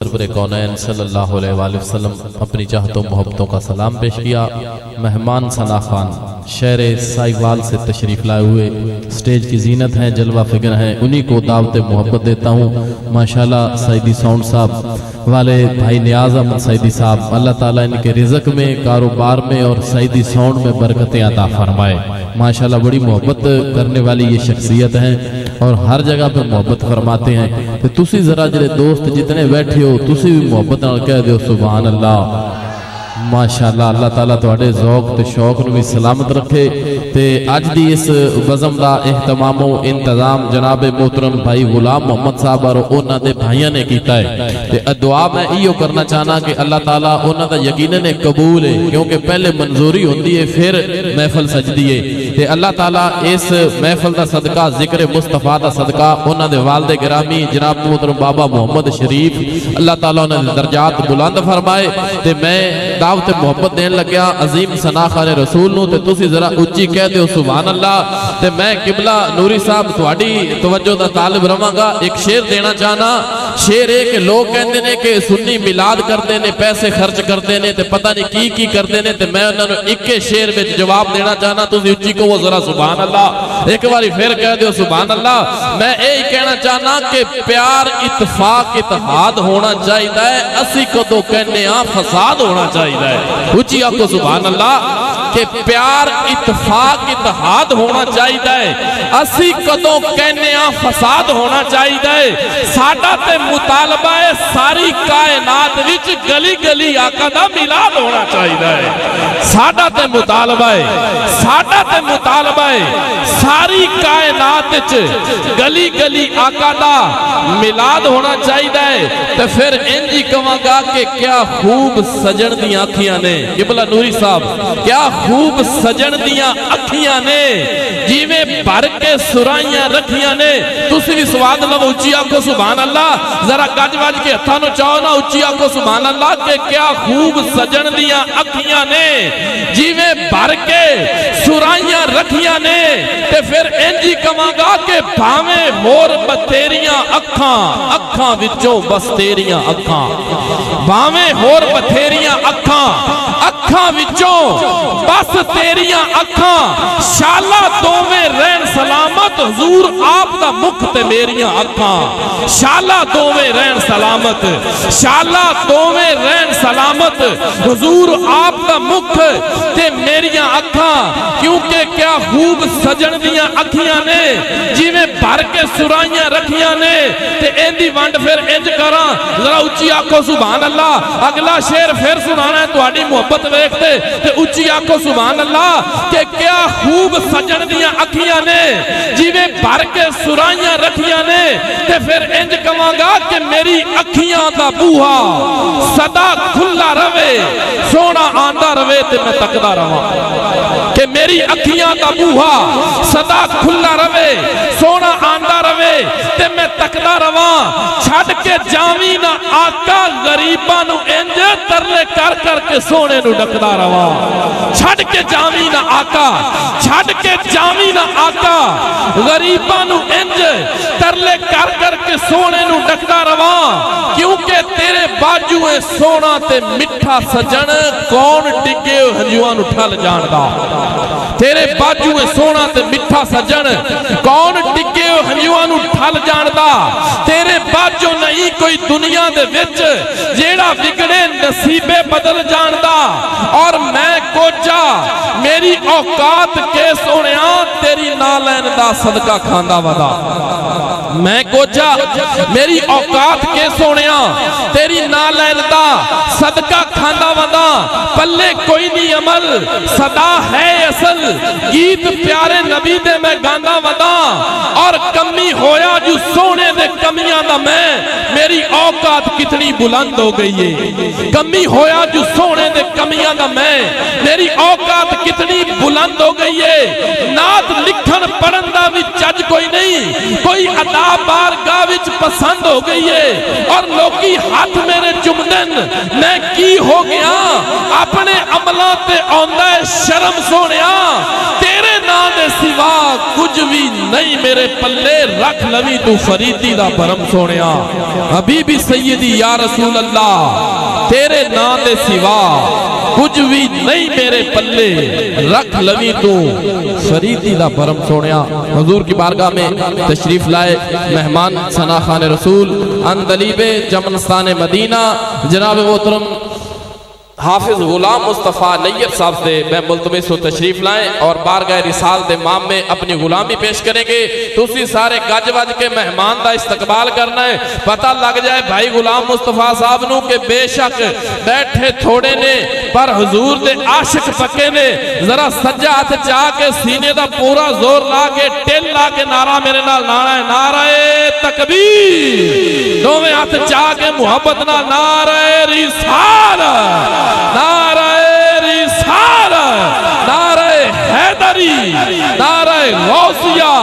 سرور کونین صلی اللہ علیہ وآلہ وسلم اپنی چاہتوں محبتوں کا سلام پیش کیا۔ مہمان ثنا خان شہر سائیوال سے تشریف لائے ہوئے سٹیج کی زینت ہیں، جلوہ فگر ہیں، انہی کو دعوت محبت دیتا ہوں۔ ماشاءاللہ سعیدی ساؤنڈ صاحب والے بھائی نیاز احمد سعیدی صاحب، اللہ تعالیٰ ان کے رزق میں، کاروبار میں اور سعیدی ساؤنڈ میں برکتیں عطا فرمائے۔ ماشاءاللہ بڑی محبت کرنے والی یہ شخصیت ہیں اور ہر جگہ پہ محبت فرماتے ہیں۔ تو تسی ذرا جڑے دوست جتنے بیٹھے ہو تسی بھی محبت نال کہہ دیو سبحان اللہ۔ ماشاءاللہ اللہ تعالیٰ تواڈے ذوق تے شوق نو بھی سلامت رکھے۔ تے اج دی اس بزم دا اہتمام و انتظام جناب محترم بھائی غلام محمد صاحب اور انہاں دے بھائیاں نے کیتا ہے۔ تے دعا میں ایو کرنا چاہنا کہ اللہ تعالیٰ انہاں دا یقیناً قبول ہے، کیونکہ پہلے منظوری ہوندی ہے پھر محفل سجدی ہے۔ تے اللہ تعالیٰ اس محفل دا صدقہ، ذکر مصطفیٰ دا صدقہ انہاں دے والد گرامی جناب محترم بابا محمد شریف، اللہ تعالیٰ انہاں دے درجات بلند فرمائے۔ تے میں دعوت محبت دین لگیا عظیم ثنا خان رسول نو، تے تسی ذرا اچھی کہہ دیو سبحان اللہ۔ تے میں قبلہ نوری صاحب تواڈی توجہ دا طالب رہاں گا، ایک شعر دینا چاہنا۔ شعر ہے کہ لوگ کہندے نے کہ سنی میلاد کردے نے، پیسے خرچ کردے نے، تے پتہ نہیں کی کردے نے، تے میں انہاں نو ایک شعر وچ جواب دینا چاہنا، تسی اچھی کو وہ ذرا سبحان اللہ ایک باری پھر کہہ دیو سبحان اللہ۔ میں یہی کہنا چاہنا کہ پیار اتفاق اتحاد ہونا چاہیے، اسی کو تو کہنے ہاں فساد ہونا چاہیے۔ اچھی آپ کو سبحان اللہ کہ پیار اتفاق اتحاد ہونا چاہیے، اسی کدوں کہنے ہاں فساد ہونا چاہیے۔ ساڈا تے مطالبہ ہے ساری کائنات وچ گلی گلی آقا دا میلاد ہونا چاہیے۔ ساڈا تے مطالبہ ہے، ساڈا تے مطالبہ ہے ساری کائنات وچ گلی گلی آقا دا میلاد ہونا چاہیے۔ تے پھر انجی کہاں گا کہ کیا خوب سجن دیاں اکھیاں نے، قبلہ نوری صاحب کیا خوب سجن دیاں اکھیاں نے، جیویں بھر کے سرائیاں رکھیاں نے۔ تسی بھی سواد لو اچھی آنکھو سبحان اللہ، ذرا گج واج کے ہتھانو چاہو نا اچھی آنکھو سبحان اللہ کہ کیا خوب سجن دیاں اکھیاں نے، جیویں بھر کے سرائیاں رکھیاں نے۔ تے پھر انجی کہاں گا کہ بھاویں مور بتیریاں اکھاں، اکھاں وچوں بس تیریاں اکھاں، بھاویں ہور بتیریاں اکھاں، اکھاں وچوں بس تیریاں اکھاں، شالا دوویں رہن سلامت حضور آپ دا مکھ تے میریاں اکھاں، شالا دوویں رہن سلامت، شالا دوویں رہن سلامت حضور آپ دا مکھ تے میریاں اکھاں۔ کیونکہ کیا خوب سجن دیاں اکھیاں نے، جیویں بھر کے سرائیاں رکھیاں نے۔ تے ایندی وانڈ پھر انج کراں، ذرا اچھی آنکھو سبحان اللہ۔ اگلا شعر پھر سنانا ہے تواڈی محبت ویکھتے تے اچھی آنکھو سبحان اللہ کہ کیا خوب سجن دیاں اکھیاں نے، جیویں بھر کے سرائیاں رکھیاں نے۔ تے پھر انج کہاں گا کہ میری اکھیاں دا بوہا صدا کھلا رہے، سونا آندا رہے تے میں تکدا رہاں، کہ میری اکھیاں دا بوہا صدا کھلا رہے، سونا آندا رہے تے میں تکدا رہاں۔ چھڑ کے جاویں نہ آقا غریباں نو انج ترلے کر کر کے سونے نو ڈکدا رہاں، چھڑ کے جاویں نہ آقا، چھڑ کے جاویں نہ آقا غریباں نو انج ترلے کر کر کے سونے نو ڈکدا رہاں۔ کیونکہ تیرے باجویں سونا تے مٹھا سجن کون ڈگے ہنجواں نو ٹھل جاندا، تیرے باجویں سونا تے مٹھا سجن کون ڈگے ہنجواں نو ٹھل جاندا۔ تیرے باجو نہیں کوئی دنیا دے وچ جیڑا بگڑے نصیبے بدل جاندا، اور میں کوچا میری اوقات کے سونیاں تیری نالین دا صدقہ کھاندا ودا، میں کوچا میری اوقات کے سونیاں تیری نالین دا صدقہ کھاندا ودا۔ پلے کوئی نہیں عمل صدا ہے اصل، گیت پیارے نبی دے میں گاندا ودا، اور کمی ہویا جو سونے دے کمیاں دا میں، میری اوقات کتنی بلند ہو گئی ہے، کمی ہویا جو سونے دے کمیاں دا میں، میری اوقات کتنی بلند ہو گئی ہے۔ نات لکھن پڑھن دا بھی چج کوئی نہیں، کوئی ادا بارگاہ وچ پسند ہو گئی ہے، اور لوگی ہاتھ میرے چمدن میں کی ہو گیا، اپنے عملوں تے آندا ہے شرم سونیا، تیرے نام دے سوا کچھ بھی نہیں میرے پلے رکھ لوی تو فریدی دا بھرم سونیا حبیبی سیدی یا رسول اللہ تیرے نام دے سوا کچھ بھی نہیں میرے پلے رکھ لوی تو فریدی دا بھرم سونیا۔ حضور کی بارگاہ میں تشریف لائے مہمان ثنا خان رسول اندلیب جمنستان مدینہ جناب محترم حافظ غلام مصطفیٰ نیت صاحب سے میں ملتمس و تشریف لائیں اور بارگاہ رسال دے مام میں اپنی غلامی پیش کریں گے تو اسی سارے گج وج کے مہمان دا استقبال کرنا ہے۔ پتہ لگ جائے بھائی غلام مصطفیٰ صاحب نو کہ بے شک بیٹھے تھوڑے نے پر حضور دے عاشق پکے نے، ذرا سجا ہاتھ چاہ کے سینے دا پورا زور لا کے ٹل لا کے نعرہ میرے نال نعرہ ہے نعرہ تکبیر، دوویں ہاتھ چاہ کے محبت نال نعرہ رسالت، نعرہ رسالت، نعرہ حیدری، نعرہ غوثیہ،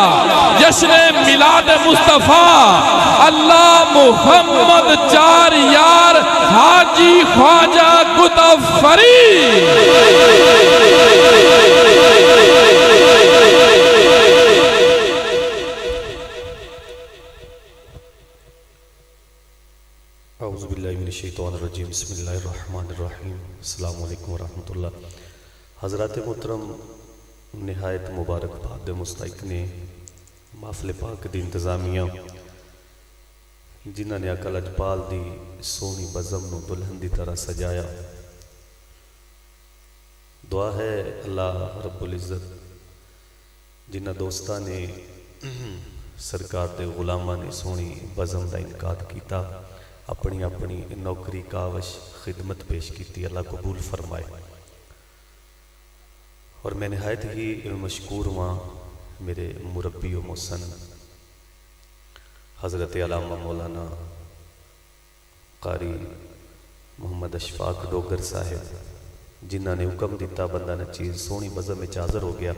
جشن میلاد مصطفیٰ، اللہ محمد چار یار حاجی خواجہ قطب فرید۔ اعوذ باللہ من الشیطان الرجیم بسم اللہ الرحمن الرحیم السلام علیکم ورحمۃ اللہ۔ حضرات محترم نہایت مبارک باد مستحق نے محفل پاک دی انتظامیہ جنہاں نے آقا لجپال دی سونی بزم نو دلہن دی طرح سجایا، دعا ہے اللہ رب العزت جنہاں دوستاں نے سرکار دے غلاماں نے سونی بزم دا انعقاد کیتا، اپنی اپنی نوکری کاوش خدمت پیش کیتی، اللہ قبول فرمائے۔ اور میں نہایت ہی مشکور ہوں میرے مربی و محسن حضرت علامہ مولانا قاری محمد اشفاق ڈوگر صاحب جنہاں نے حکم دیتا بندہ نچیز سونی بزم میں حاضر ہو گیا۔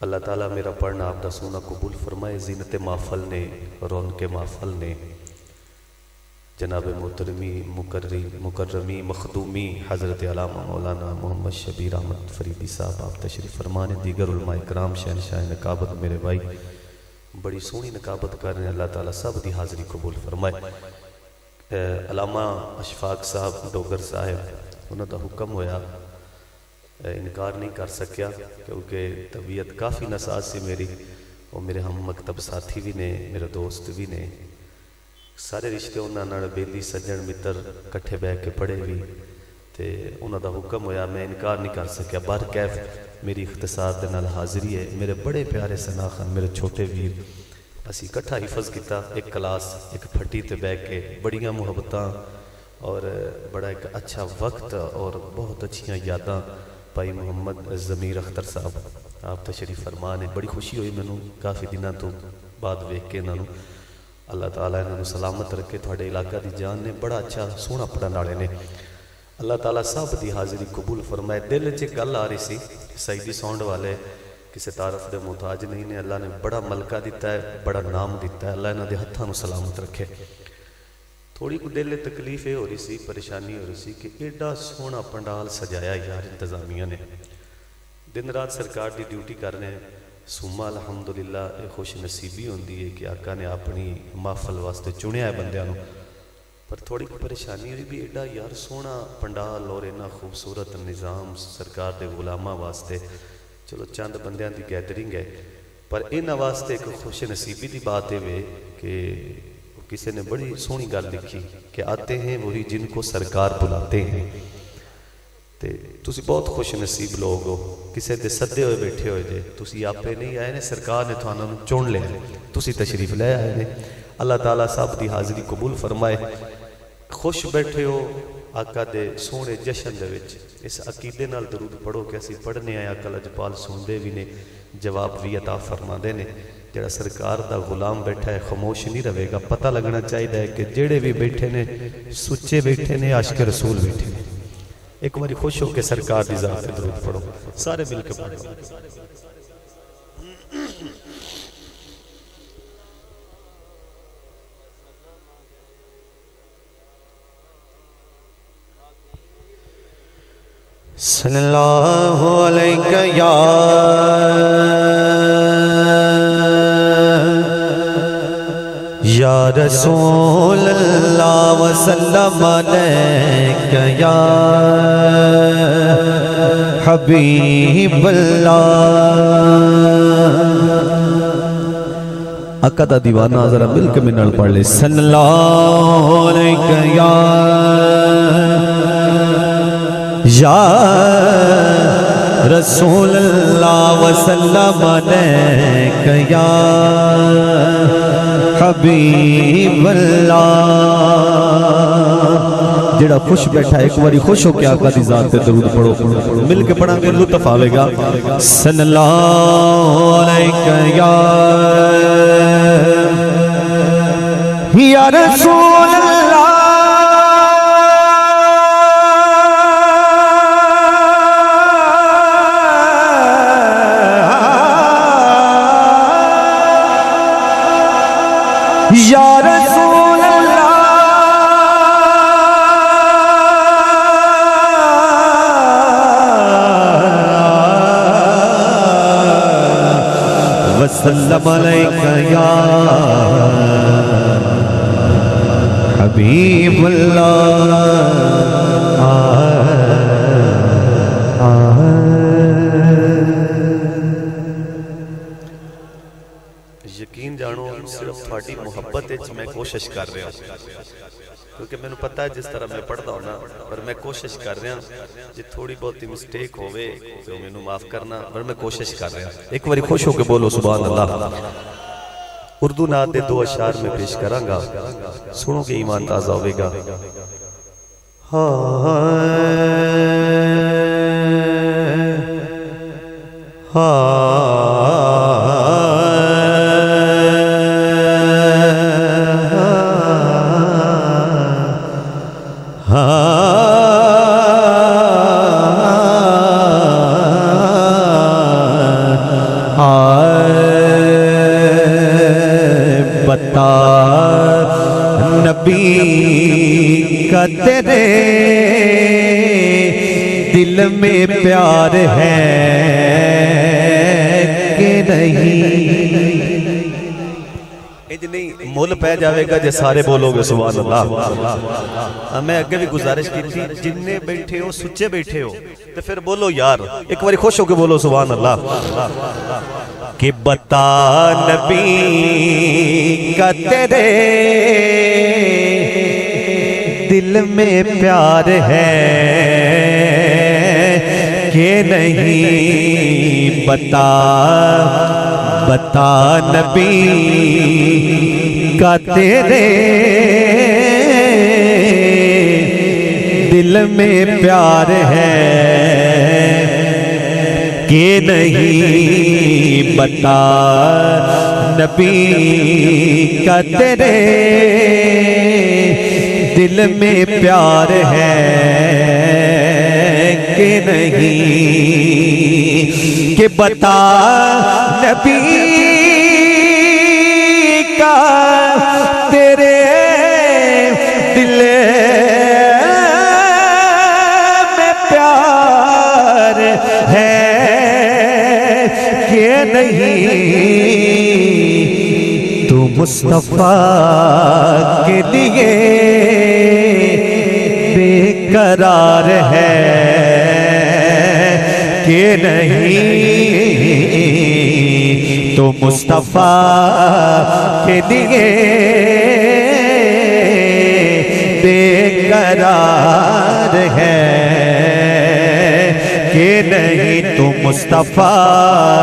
اللہ تعالیٰ میرا پڑھنا آپ دا سونا قبول فرمائے۔ زینت محفل نے رونق محفل نے جناب محترمی مکرمی مخدومی حضرت علامہ مولانا محمد شبیر احمد فریدی صاحب آپ تشریف فرمانے، دیگر علماء کرام شہنشاہ نقابت میرے بھائی بڑی سونی نقابت کر رہے ہیں، اللہ تعالیٰ سب دی حاضری قبول فرمائے۔ علامہ اشفاق صاحب ڈوگر صاحب انہوں دا حکم ہویا، انکار نہیں کر سکیا کیونکہ طبیعت کافی نساز سی میری، اور میرے ہم مکتب ساتھی بھی نے، میرے دوست بھی نے، سارے رشتے انہوں نے بیلی سجن متر کٹھے بہ کے پڑھے بھی تے انہوں دا حکم ہویا، میں انکار نہیں کر سکیا۔ بار کیف میری اختصار دے نال حاضری ہے۔ میرے بڑے پیارے ثنا خان میرے چھوٹے ویر اسی کٹھا حفظ کیتا، ایک کلاس ایک پھٹی تے بہ کے، بڑیاں محبتاں اور بڑا ایک اچھا وقت اور بہت اچھیاں یاداں۔ بھائی محمد ضمیر اختر صاحب آپ تشریف فرمانے، بڑی خوشی ہوئی میں کافی دنوں تو بعد ویکھ کے انہوں اللہ تعالیٰ انہوں سلامت رکھے، تھوڑے علاقہ دی جان نے بڑا اچھا سونا پڑھن والے نے، اللہ تعالیٰ سب دی حاضری قبول فرمائے۔ دل چ گل آ رہی سی سعیدی ساؤنڈ والے کسی تعارف دے محتاج نہیں نے، اللہ نے بڑا ملکہ دیتا ہے، بڑا نام دیتا ہے، اللہ انہوں دے ہتھاں نو سلامت رکھے۔ تھوڑی کو دل تکلیف ہو رہی سی، پریشانی ہو رہی سی کہ ایڈا سونا پنڈال سجایا یار انتظامیہ نے، دن رات سرکار دی ڈیوٹی کر رہے ہیں۔ سوما الحمدللہ ایک خوش نصیبی ہوندی ہے کہ آقا نے اپنی محفل واسطے چنیا ہے بندیاں نو، پر تھوڑی پریشانی ہوئی بھی ایڈا یار سونا پنڈال اور اینا خوبصورت نظام سرکار دے غلاماں واسطے، چلو چند بندیاں دی گیدرنگ ہے، پر انہاں واسطے ایک خوش نصیبی دی بات ہے کہ کسی نے بڑی سونی گل لکھی کہ آتے ہیں وہی جن کو سرکار بلاتے ہیں۔ تسی بہت خوش نصیب لوگ ہو، کسی دے صدے ہوئے بیٹھے ہوئے جے، تسی آپے نہیں آئے نے، سرکار نے تھانوں چون لے آئے، تسی تشریف لے آئے نے۔ اللہ تعالیٰ سب دی حاضری قبول فرمائے۔ خوش بیٹھے ہو آقا دے سونے جشن دے وچ، اس عقیدے نال درود پڑھو کہ اسی پڑھنے آئے آقا لجپال سوندے بھی نے، جواب بھی عطا فرما دے نے۔ جڑا سرکار دا غلام بیٹھا ہے خاموش نہیں رہے گا، پتہ لگنا چاہیے کہ جڑے بھی بیٹھے نے سچے بیٹھے نے، عاشق رسول بیٹھے نے۔ ایک باری خوش ہو کے سرکار دی ذات پہ درود پڑھو، سارے مل کے پڑھو۔ صلی اللہ علیہ یا رسول اللہ وسلم علیک یا حبیب اللہ۔ آقا دا دیوانہ ذرا مل کے منال پڑھ لے، صلی اللہ علیک یا رسول اللہ وسلم علیک یا حبیب اللہ۔ جڑا خوش بیٹھا ہے ایک باری خوش ہو کے آقا دی ذات پہ درود پڑھو، مل کے پڑھا گے لطف آوے گا۔ صلی اللہ علیک یا رسول اللہ یا رسول اللہ وسلم علیک یا حبیب اللہ۔ یقین جانو صرف تھوڑی محبت میں کوشش کر رہا ہوں، کیونکہ میں نے پتا ہے جس طرح میں پڑھتا ہوں نا، پر میں کوشش کر رہا ہوں جی تھوڑی بہت مسٹیک ہوئے تو میں نے معاف کرنا، پر میں کوشش کر رہا ہوں۔ ایک باری خوش ہو کے بولو سبحان اللہ۔ اردو نعت دے دو اشعار میں پیش کراں گا، سنو کہ ایمان تازہ ہوئے گا۔ بتا نبی کا تیرے دل میں پیار ہے کہ نہیں؟ نہیں مول پہ جاوے گا جے سارے بولو گے سبحان اللہ۔ میں اگے بھی گزارش کی تھی جننے بیٹھے ہو سچے بیٹھے ہو تو پھر بولو یار، ایک باری خوش ہو کے بولو سبحان اللہ۔ کہ بتا نبی کا تیرے دل میں پیار ہے کہ نہیں؟ بتا بتا نبی کا تیرے دل میں پیار ہے کہ نہیں؟ بتا نبی کا تیرے دل میں پیار ہے کہ نہیں؟ کہ بتا نبی کا تیرے دل میں پیار ہے کہ نہیں؟ تو مصطفیٰ کے لیے بے قرار ہے کہ نہیں؟ تو مصطفیٰ کے لیے بے قرار ہے کہ نہیں؟ تو مصطفیٰ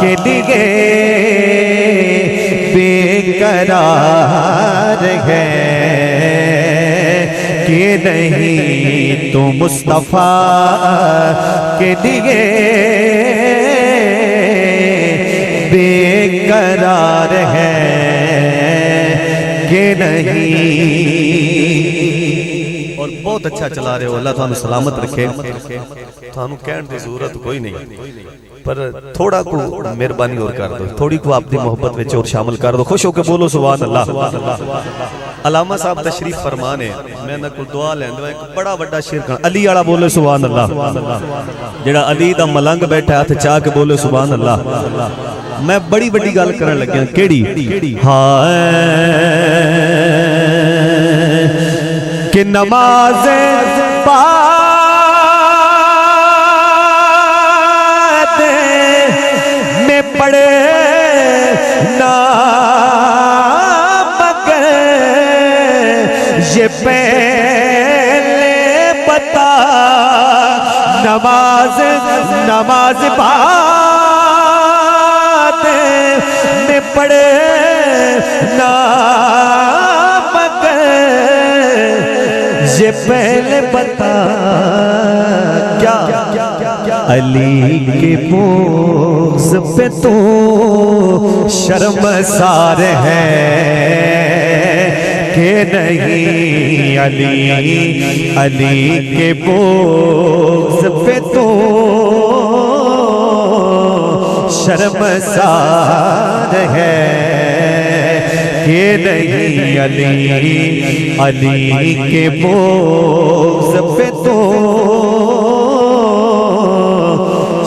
کے لیے بے قرار ہے کہ نہیں؟ تو مصطفیٰ کے لیے بے قرار ہے کہ نہیں؟ اور بہت اچھا چلا رہے ہو، اللہ تھانو سلامت رکھے، تھانو کہن دی ضرورت کوئی نہیں، پر تھوڑا کو مہربانی اور کر دو، تھوڑی کو آپ دی محبت وچ اور شامل کر دو، خوش ہو کے بولو سبحان اللہ۔ علامہ صاحب تشریف فرمانے، میں نہ کوئی دعا لیندو، ایک بڑا بڑا شعر کرنا، علی والا بولے سبحان اللہ، جڑا علی دا ملنگ بیٹھا ہاتھ چاہ کے بولے سبحان اللہ۔ میں بڑی بڑی گل کرن لگیا، کیڑی؟ کہ نماز میں پڑھے نہ مگر یہ پہلے بتا، نماز میں پڑھے نہ مگر یہ پہلے بتا، کیا علی کے بغض پہ تو شرمسار ہے کہ نہیں، علی کے بغض پہ تو شرمسار ہے کہ نہیں، علی کے بغض پہ تو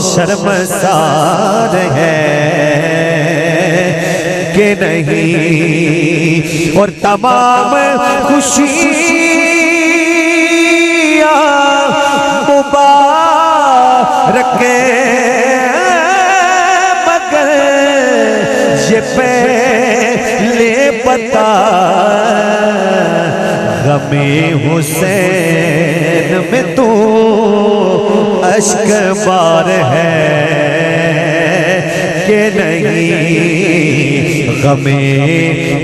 شرمسار ہے کہ نہیں، اور تمام خوشیاں مبارک مگر یہ پہلے بتا، غم حسین میں تو اشک بار ہے کہ نہیں، غم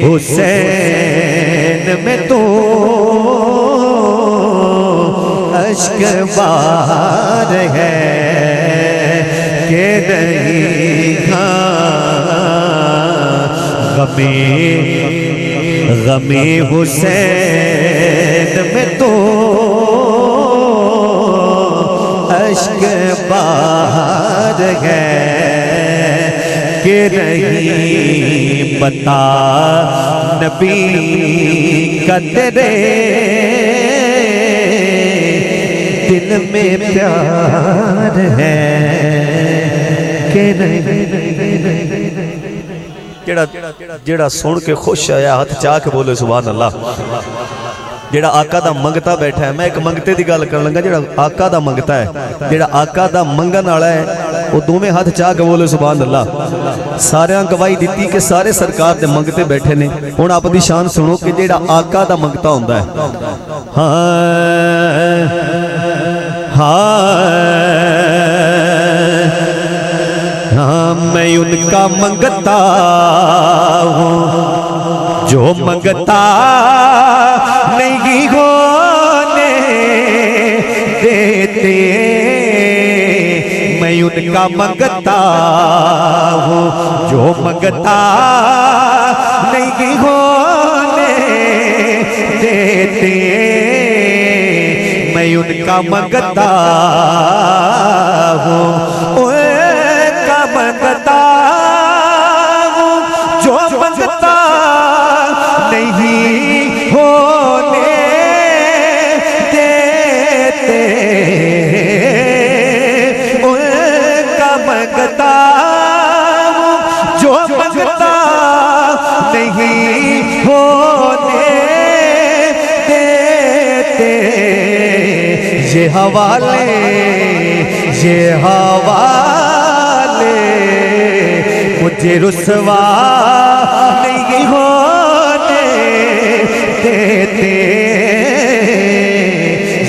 حسین میں تو اشک بار ہے کہ نہیں، غم حسین میں تو اشک بار ہے کہ نہیں، بتا نبی کا تیرے دل میں پیار ہے کہ نہیں، جیڑا سن کے خوش آیا ہاتھ چاہ کے بولے سبحان اللہ۔ جیڑا آقا دا منگتا بیٹھا ہے، میں ایک منگتے دی گل کرن لگا، جیڑا آقا دا منگتا ہے، جیڑا آقا دا منگن والا ہے، وہ دوویں ہاتھ چاہ کے بولے سبحان اللہ۔ سارے گواہی دیتی کہ سارے سرکار دے منگتے بیٹھے نے، ہن آپ دی شان سنو کہ جیڑا آقا دا منگتا ہوندا ہے، میں ان کا منگتا ہوں جو منگتا نہیں ہونے دیتے، میں ان کا منگتا ہوں جو منگتا نہیں ہونے دیتے، میں ان کا منگتا ہوں، منگتا ہوں جو منگتا نہیں ہونے دیتے، ان کا منگتا ہوں جو منگتا نہیں ہونے دیتے، یہ حوالے مجھے رسوا نہیں ہونے دیتے،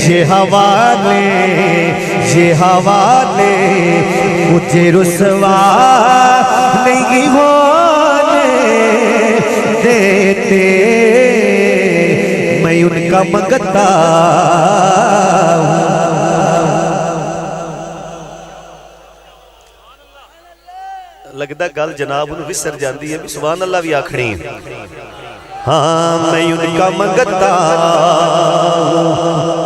یہ حوالے مجھے رسوا نہیں ہونے دیتے، میں ان کا منگتا ہوں۔ لگدا گل جناب انہوں وسر جاندی ہے، سبحان اللہ بھی آکھنی ہے، ہاں میں ان کا منگتا ہوں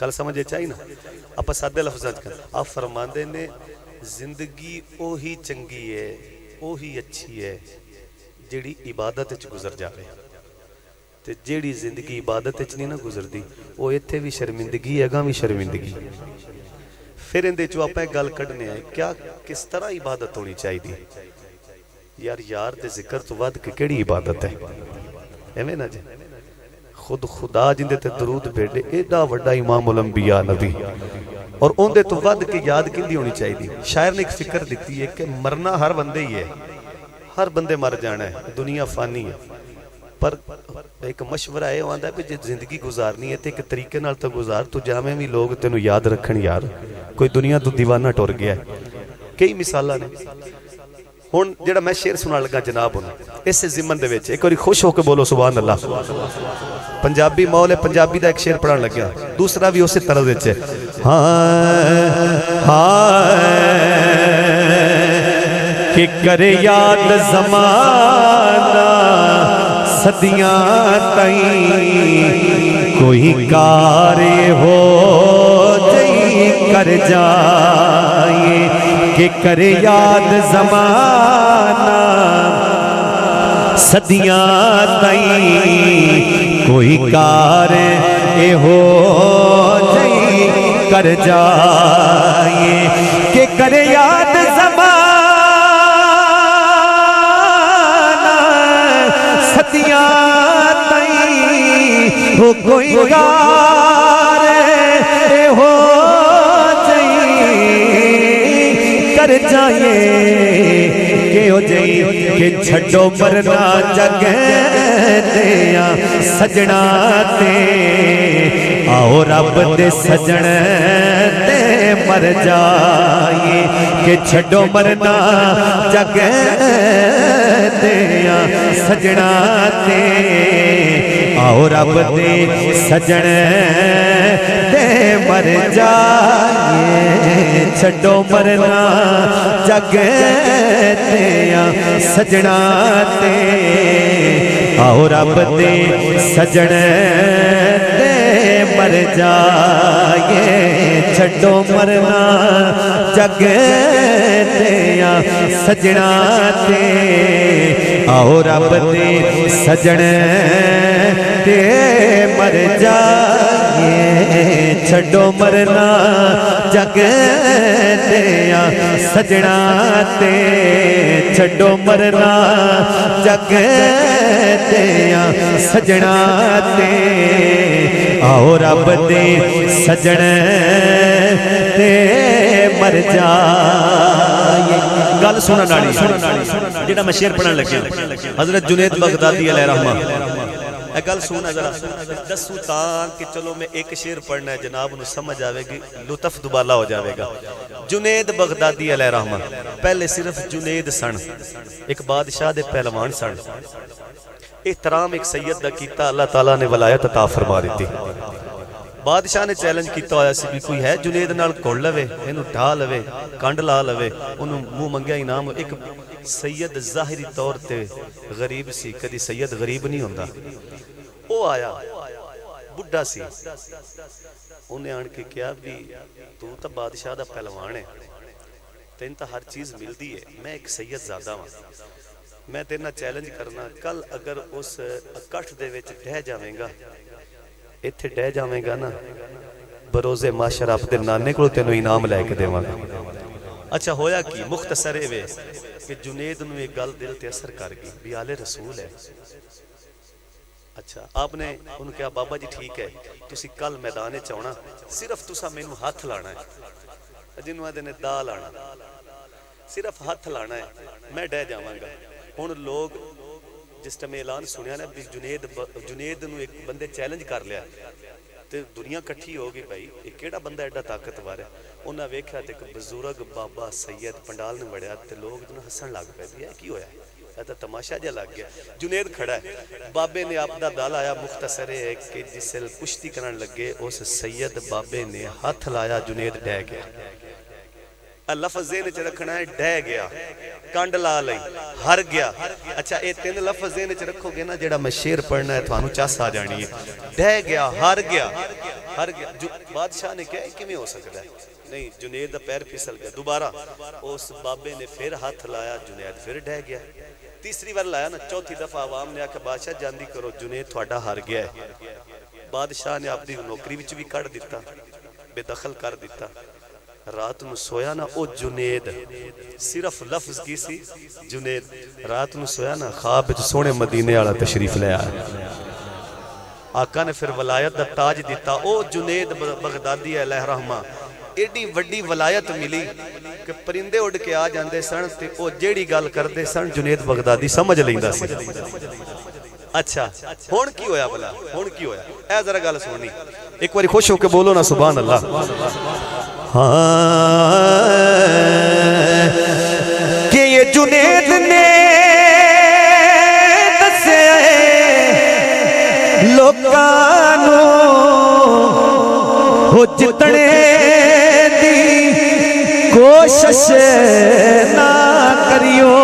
گل سمجھے چاہیے نا آپ سادے لفظاں چ آپ فرماندے نے زندگی اوہی چنگی ہے اوہی اچھی ہے جیڑی عبادت وچ گزر جاوے تے جیڑی زندگی عبادت وچ نہیں نا گزردی وہ ایتھے بھی شرمندگی ہے گاں بھی شرمندگی پھر اندے چوں آپ ایک گل کڈنے ہیں کیا کس طرح عبادت ہونی چاہیے یار یار دے ذکر تو ود کے کیڑی عبادت ہے ایویں نا جی خود خدا جندے تے درود بھیجے ایڈا وڈا امام الانبیاء نبی اور ان دے تو ود کے یاد کیندی ہونی چاہیے شاعر نے ایک فکر دیتی ہے کہ مرنا ہر بندے ہی ہے ہر بندے مر جانا ہے دنیا فانی ہے پر ایک مشورہ ہے آندا ہے کہ زندگی گزارنی ہے تے ایک طریقے نال تو گزار تو جاویں بھی لوگ تینوں یاد رکھن یار کوئی دنیا تو دیوانہ ٹر گیا ہے کئی مثالاں نے ہن جڑا میں شعر سنان لگا جناب ہن اس ضمن دے وچ ایک واری خوش ہو کے بولو سبحان اللہ پنجابی مول ہے پنجابی دا ایک شعر پڑھن لگیا دوسرا بھی اسی طرح وچ ہے کہ کرے یاد زمانہ صدیاں تائیں کوئی کار ہو جئی کر جائے کہ کرے یاد زمانہ صدیاں تائیں کوئی کار ہو جئی کر جائے کہ کرے یاد زمانہ صدیاں تائیں ہو کوئی کار ہو کر جائے کہ ہو جائے کہ چھڑو مرنا جگہ دیا سجنا تے آؤ رب دے سجن تے مر جائے کہ چھڑو مرنا جگہ دیا سجنا تے آؤ رب دے سجن تے مر جائے چھڑو مرنا جگ دیا سجنا تے آؤ رب دے سجن تے مر جائے چھڑو مرنا جگ دیا سجنا تے آؤ رب دے سجن تے مر جائے چھڑو مرنا جگ دیا سجنا تے چھڑو مرنا جگ دیا سجنا تے آؤ رب دے سجن تے مر جائے گل سنن والی جڑا میں شعر پڑھن لگا حضرت جنید بغدادی علیہ رحمہ اے گل سونا ذرا دسو تاں کہ چلو میں ایک شعر پڑھنا ہے جناب نو سمجھ آوے گی لطف دوبالا ہو جاوے گا جنید بغدادی علیہ رحمہ پہلے صرف جنید سن ایک بادشاہ دے پہلوان سن احترام ایک سید دا کیتا اللہ تعالیٰ نے ولایت عطا فرما دیتی بادشاہ نے چیلنج کیتا ہویا سی بھی کوئی ہے جنید نال کھول لوے اینو ڈھا لوے کنڈ لا لوے انہوں منہ منگیا انعام ایک سید ظاہری طور تے غریب سی کدی سید غریب نہیں ہوندا او آیا بڈھا سی انہیں آن کے کیا بھی تو تا بادشاہ دا پہلوان ہے تین تا ہر چیز ملدی ہے میں ایک سید زیادہ ہوں میں تیرنا چیلنج کرنا کل اگر اس اکٹھ دے وچ ڈہ جاویں گا ایتھے ڈہ جاویں گا نا بروز معاشر آپ دے نانے کو تینو انعام لے کے دیواں گا اچھا ہویا کی مختصر ہے کہ جنید نو ایک گل دل تے اثر کر گئی بھی آل رسول ہے اچھا آپ نے انہوں کہا بابا جی ٹھیک ہے تسی کل میدانے چاہنا صرف تسا میں انہوں ہاتھ لانا ہے جنہوں آدھے نے دا لانا صرف ہاتھ لانا ہے میں ڈہ جاواں گا ہن لوگ جس ٹائم اعلان سنیا نا بھی جنید نو ایک بندے چیلنج کر لیا تے دنیا کٹھی ہو گئی بھائی ایک کیڑا بندہ ایڈا طاقتور ہے انہاں ویکھیا تے ایک بزرگ بابا سید پنڈال نے بڑھیا تے لوگ جنہوں ہسن لگ پے بھی کی ہویا ہے تو تماشا جا لگ گیا جنید کھڑا ہے بابے نے آپ دا دال آیا مختصر ہے کہ جس سے کشتی کرن لگے اس سید بابے نے ہاتھ لایا جنید ڈہ گیا لفظ ذہن چ رکھنا ہے ڈہ گیا کنڈ لا لئی ہر گیا اچھا اے تین لفظ ذہن چ رکھو گے نا جڑا میں شعر پڑھنا ہے تھانوں چس آ جانی ہے ڈہ گیا ہر گیا ہر گیا بادشاہ نے کہا کہ میں ہو سکتا ہے نہیں جنید دا پیر پھسل گیا دوبارہ اس بابے نے پھر ہاتھ لایا جنید پھر ڈہ گیا تیسری بار لایا نا چوتھی دفعہ عوام نے آکھا بادشاہ جاندی کرو جنید تھوڑا ہار گیا ہے بادشاہ نے اپنی نوکری وچ بھی کٹ دیتا بے دخل کر دیتا رات نو سویا نا او جنید صرف لفظ کی سی جنید رات نو سویا نا خواب وچ سونے مدینے والا تشریف لے آیا آقا نے پھر ولایت دا تاج دیتا او جنید بغدادی علیہ رحمہ ایڈی وڈی ولایت ملی کہ پرندے اڑ کے آ جاندے سن تے او جیڑی گل کردے سن جنید بغدادی سمجھ لیندا سی اچھا ہون کی ہویا بلا ہون کی ہویا اے ذرا گل سننی ایک باری خوش ہو کے بولو نا سبحان اللہ کہ یہ جنید نے دسے لوکانو ہو جتنے دی کوشش نہ کریو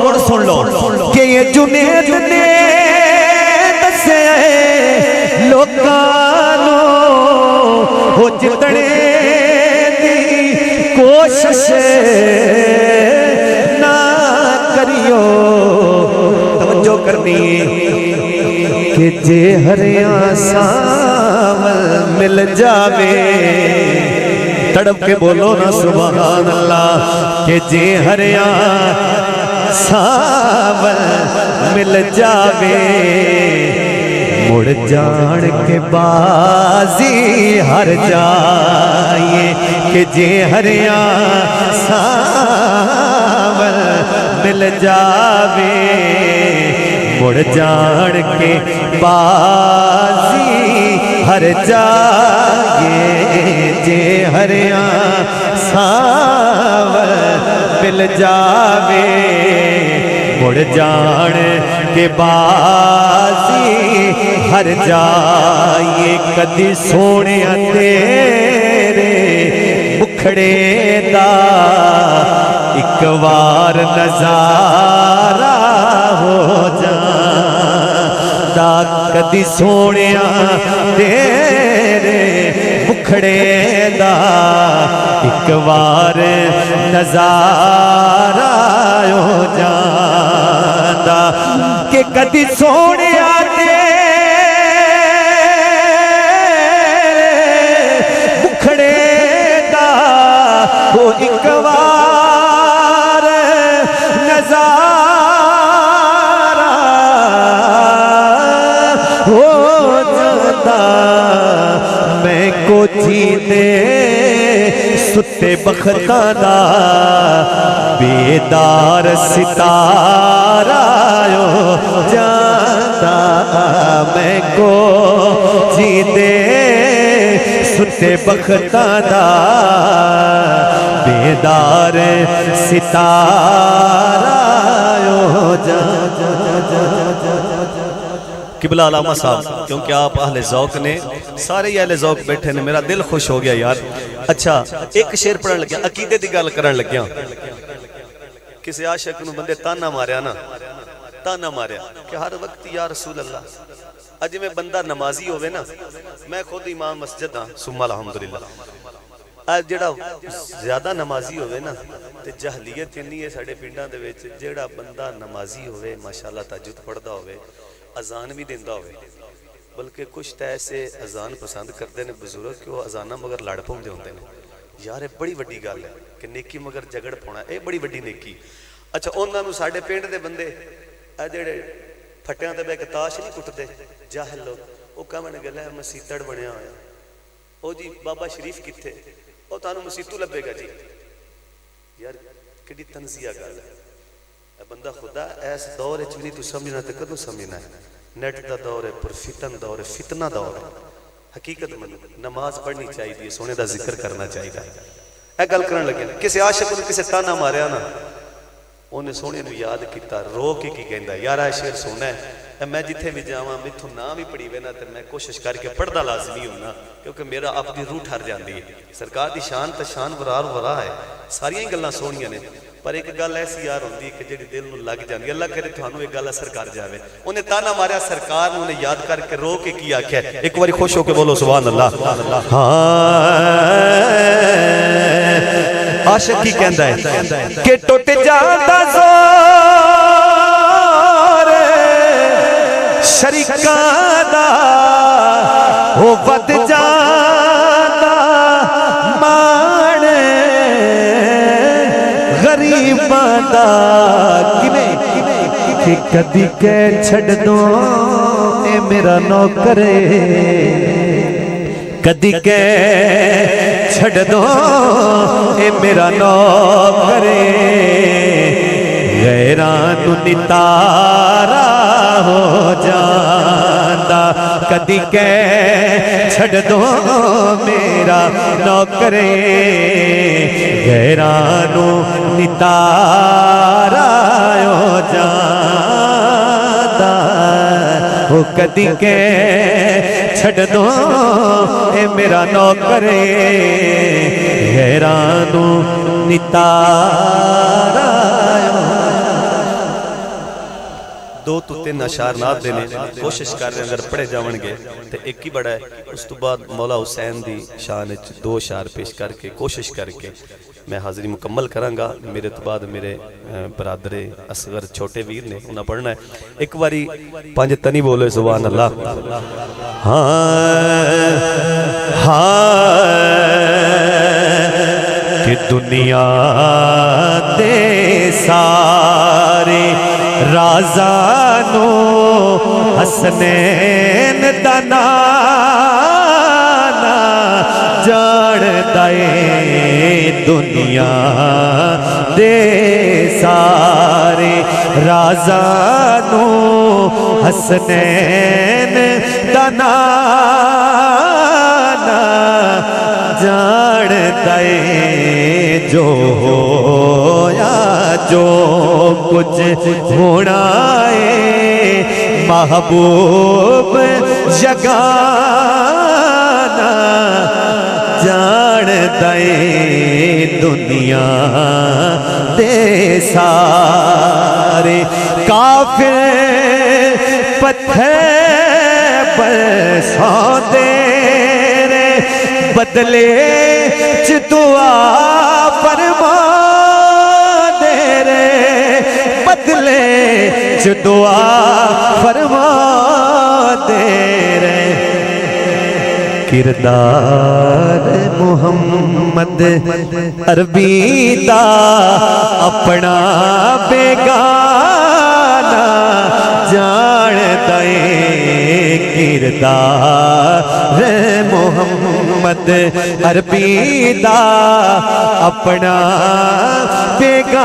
اور سن لو کہ یہ جنید نے دسے لوکانو ہو جتنے دی کوشش نہ کریو توجہ کرنی کہ جے ہریاں ساول مل جاوے تڑپ کے بولو نا سبحان اللہ کہ جے ہریاں ساول مل جاوے مڑ جان کے بازی ہر جائے کہ جے ہریاں ساول مل جاوے مڑ جان کے بازی ہر جائے جے ہریاں ساول مل جاوے مڑ جان کے بازی ہر جائے کدی سونے تیرے مکھڑے دا ایک وار نظارہ ہو جاندا کدی سونے تیرے مکھڑے دا ایک وار نظارہ ہو جاندا کہ کدی سونے مکھڑے دا وہ ایک وار نظارہ ہو جاندا میں کو جیتے ستے بختاں دا بیدار ستارہ ہو جاندا میں کو جیتے ستے بختاں دا بیدار ستارہ ہو جاندا قبلہ علامہ صاحب کیونکہ آپ اہل ذوق نے سارے ہی اہل ذوق بیٹھے نے میرا دل خوش ہو گیا یار اچھا ایک شعر پڑھن لگیا عقیدے دی گل کرن لگیا کسی عاشق نو بندے تانا ماریا نا تانا ماریا کہ ہر وقت یا رسول اللہ اج میں بندہ نمازی ہوئے نا میں خود امام مسجد ہاں ثم الحمدللہ اج جڑا زیادہ نمازی ہوئے نا تے جہلیت نہیں ہے ساڈے پنڈاں دے وچ جڑا بندہ نمازی ہوئے ماشاءاللہ تہجد پڑھدا ہوئے اذان بھی دیندہ ہوئے بلکہ کچھ تے ایسے اذان پسند کرتے ہیں بزرگ کہ وہ اذانہ مگر لڑ پاؤندے ہوندے نے یار یہ بڑی وڈی گل ہے کہ نیکی مگر جگڑ پاؤنا اے بڑی وڈی نیکی اچھا انہاں نوں ساڈے پنڈ دے بندے اے جڑے پھٹیاں تے بیٹھ کے تاش نہیں کٹدے جاہل لوگ وہ کہن گل ہے مسیتڑ بنیا ہویا او جی بابا شریف کتھے او تانوں مسیتو لبے گا جی یار کڈی تنزیہ گل ہے بندہ خدا ایس دور وچ بھی نہیں تو سمجھنا تے کدوں سمجھنا ہے نیٹ دا دور ہے پر فتن دور ہے فتنہ دور ہے حقیقت من نماز پڑھنی چاہیے سونے دا ذکر کرنا چاہیے اے گل کرن لگے کسی عاشق نوں کسی تانا ماریا نا اونے سونے نوں یاد کیتا رو کے کی کہندا یار اے شعر سونا ہے میں جتھے بھی جاواں میتھوں نہ بھی پڑھی وے نا تے میں کوشش کر کے پڑھدا لازمی ہونا کیونکہ میرا اپنی روح ٹھر جاندی ہے سرکار دی شان تے شان ورار ورا ہے ساری گلاں سونیاں نے پر ایک گل ایسی یار ہوندی کہ جڑی دل نو لگ جاندی اللہ کرے تھانوں ایک گل اثر کر جاوے انہیں تانا ماریا سرکار نے انہیں یاد کر کے رو کے کیا کیا ایک باری خوش ہو کے بولو سبحان اللہ عاشق کی کہندا ہے کہ ٹوٹ جاتا زور شریکاں دا وہ ود جاتا مان غریباں دا کہ کدی کہ چھڑ دو اے میرا نوکر کدی کہ چھڑ دو اے میرا نوکر غیران نتارا ہو جاندا کدی کہ چھڑ دو میرا نوکر غیران نتارا ہو جاندا وہ کدی کہ چھڑ دو اے میرا نوکر غیران نتارا دو تو تین اشعار نات دینے کوشش کر رہے ہیں اگر پڑھے جاون گے تو ایک ہی بڑا ہے اس تو بعد مولا حسین دی شان دو اشعار پیش کر کے کوشش کر کے میں حاضری مکمل کروں گا میرے تو بعد میرے برادر اصغر چھوٹے ویر نے انہاں پڑھنا ہے ایک باری پانچ تنی بولے سبحان اللہ کہ دنیا دے سارے رازانو حسنین دنانا جاڑ دائے دنیا دے سارے رازانو حسنین دنانا جاڑ دائے جو ہویا جو کچھ ہونا ہے محبوب جگانا جان دے دنیا دے سارے کافر پتھر پر سو دے بدلے چ دعا فرما دے رے بدلے چ دعا فرما دے رے کردار محمد عربی دا اپنا بیگانہ جان دے کردار محمد عربی دا اپنا بیگانہ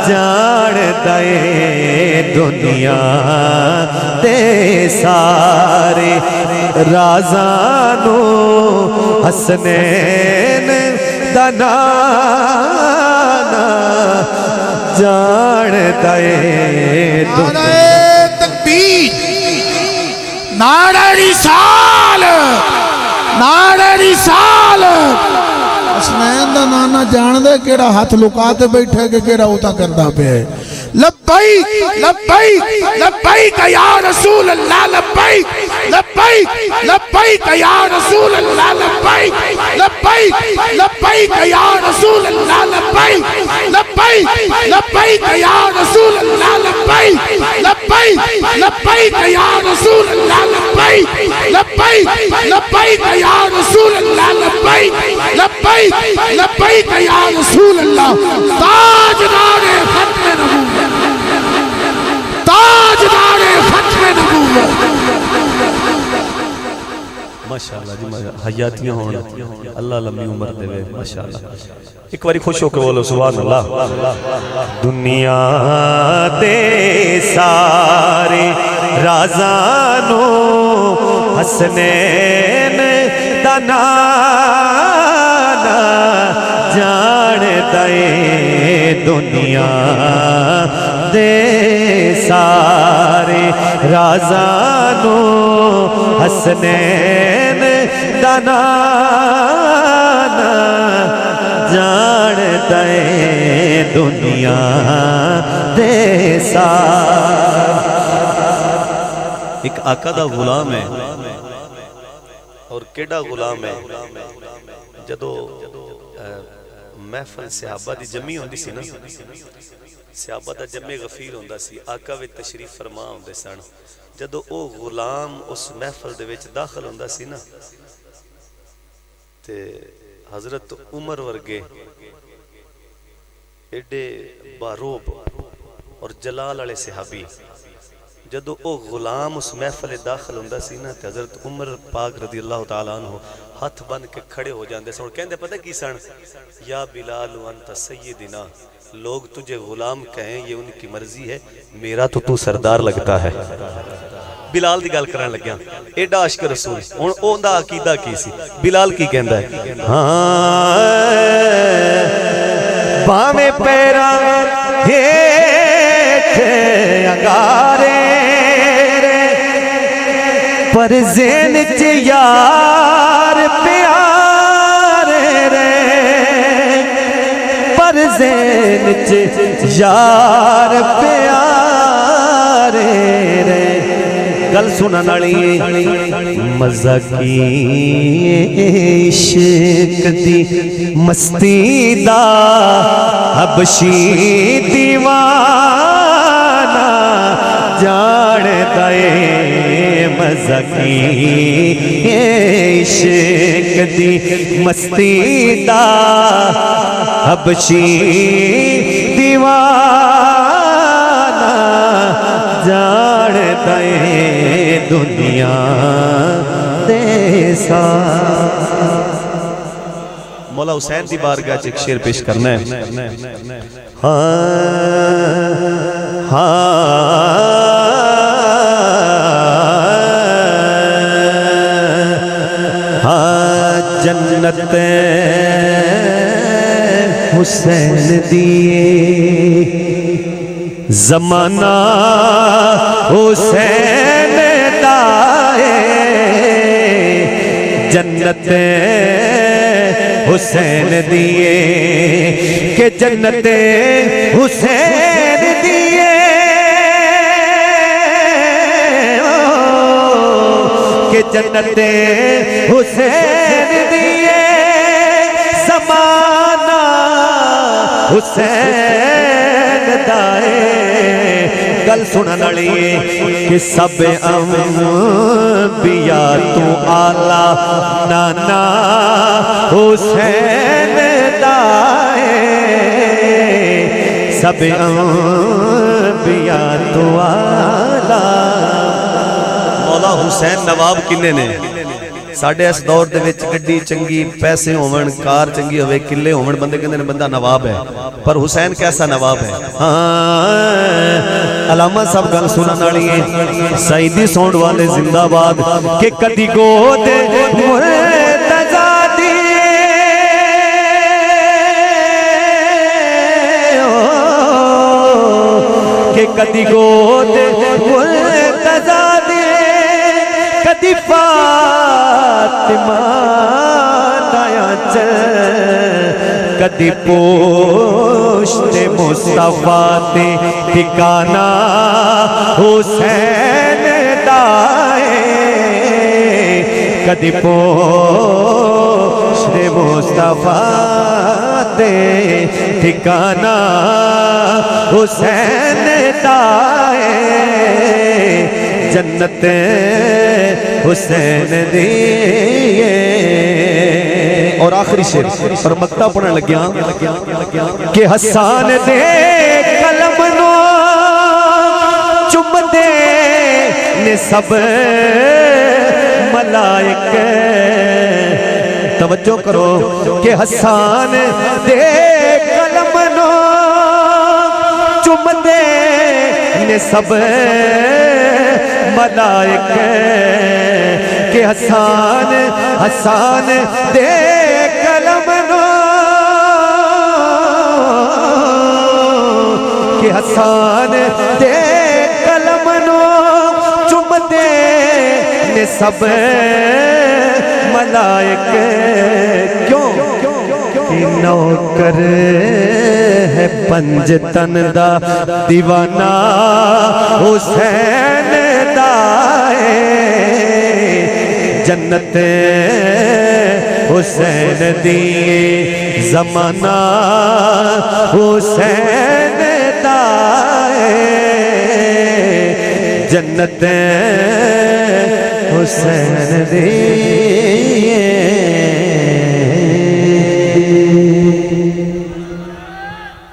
جان دے دنیا دے سارے رازانو حسنین دنانا جان دے نعرہ تکبیر نعرہ رسالت نعرہ رسالت حسنین دا نانا جان دے کیڑا ہاتھ لکاتے بیٹھے کہ کیڑا ہوتا کردہ پہ ہے لبیک لبیک لبیک یا رسول اللہ لبیک لبیک لبیک یا رسول اللہ لبیک لبیک لبیک یا رسول اللہ لبیک لبیک لبیک یا رسول اللہ لبیک لبیک لبیک یا رسول اللہ لبیک لبیک لبیک یا رسول اللہ لبیک لبیک لبیک یا رسول اللہ تاجدار ختم نبوت تاجدار ختم نبوت ماشاءاللہ جی حیاتیاں ہونا اللہ لمبی عمر دے وے ماشاءاللہ ایک باری خوش ہو کے بولو سبحان اللہ دنیا دے سارے رازانو حسنین دنانا جان دے دنیا دے سارے رازانو حسنین دنانا جاندا اے دنیا دے سار۔ ایک آقا دا غلام ہے اور کیڑا غلام ہے، جدو محفل صحابہ دی جمعی ہوندی سی نا، صحابہ دا جمع غفیر ہوندا سی، آقا وچ تشریف فرما ہوندے سن، جدو او غلام اس محفل دے وچ داخل ہوندا سی نا تے حضرت عمر ورگے ایڈے باروب اور جلال والے صحابی جدو او غلام اس محفل داخل ہوندا سی نا تے حضرت عمر پاک رضی اللہ تعالیٰ عنہ ہاتھ بن کے کھڑے ہو جاندے سن اور کہندے پتہ کی سن، یا بلال انت سیدنا، لوگ تجھے غلام کہیں یہ ان کی مرضی ہے، میرا تو سردار لگتا ہے۔ بلال دی گل کرن لگیا، ایڈا عاشق رسول، ہن اوندا عقیدہ کی سی؟ بلال کی کہندا ہے، ہاں باویں پیراں ہیٹھ انگارے پر ذہن چ یار پیارے رے، پر ذہن چ یار پیارے رے۔ گل سنن والی مزہ کی عشق دی مستی دا حبشی دیوانہ جاندا اے، مزہ کی عشق دی مستی دا حبشی دیوانہ جاندا اے دنیا دے سار۔ مولا حسین دی بارگاہ چ ایک شعر پیش کرنا ہے۔ جنت حسین دیے، زمانہ حسین دائے، جنت حسین دیے کہ جنت حسین دیے، کہ جنت حسین دیے، زمانہ حسین دائے۔ گل سنن والی کہ سب انبیاء تو اعلیٰ نانا حسین دائے، سب انبیاء تو اعلیٰ۔ مولا حسین نواب کنے نے؟ ساڑھے اس دور دے وچ گڈی چنگی، پیسے ہومن، کار چنگی ہوئے، قلعے ہومن، بندے کہندے نے بندہ نواب ہے، پر حسین کیسا نواب ہے؟ علامہ صاحب گل سنن والی ہے، سعیدی سونڈ والے زندہ باد کہ کدی گود مرتضیٰ دی، کہ کدی گود مرتضیٰ دی، کدی فاطمہ دایا چل، کدی پوشت مصطفیٰ تے ٹھکانہ حسین دائے، کدی پوشت مصطفیٰ تے ٹھکانہ حسین دائے، جنت حسین دیے۔ اور آخری شعر اور مقطع پڑھنے لگیا کہ حسان دے قلم نو چم دے نے سب ملائک، توجہ کرو کہ حسان دے قلم نو چم دے نے سب ملائک، کہ حسان دے قلم نو، کہ حسان دے قلم نو چم دے نے سب ملائک، کیوں کہ نوکر ہے پنج تن دا دیوانہ حسین دا جنت حسین دیے زمانہ حسین دا جنت حسین دیے